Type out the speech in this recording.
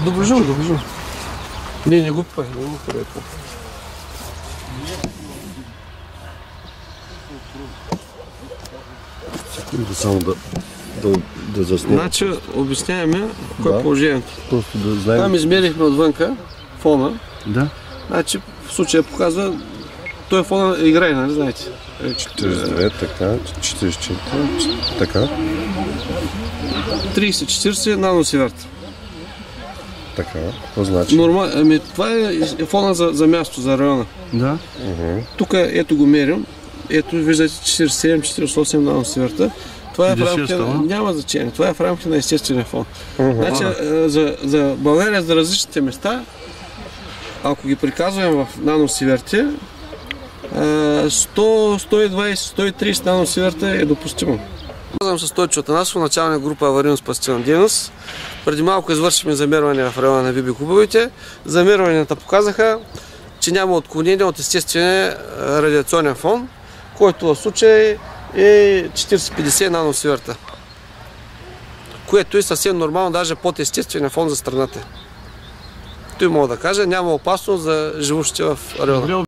Доближим. Не го пай, не го прави. Секунда само да заснем. Значи, обясняваме кое е положението. Просто да знаем. Там измерихме отвънка фона. Да. Значи, в случая показва, той фона играе, нали знаете? 49, така, 44, така. 30-40 наносиверт. Така, какво значи? Това е фона за място, за района. Да. Тук ето го мерим. Ето виждате 47-48 наносиверта. Това е в рамките, няма значение. Това е в рамките на естествения фон. Значи, за България, за различните места, ако ги приказваме в наносиверти, 100, 120, 130 наносиверта е допустимо. Казвам с Стойчо Атанасов, начална група аварийно-спасителна дейност. Преди малко извършихме замерване в района на Биби Кубовите. Замерванията показаха, че няма отклонение от естествения радиационен фон, който в случай е 40-50 наносиверта, което е съвсем нормално, даже под естествения фон за страната. Той мога да кажа, няма опасност за живущите в района.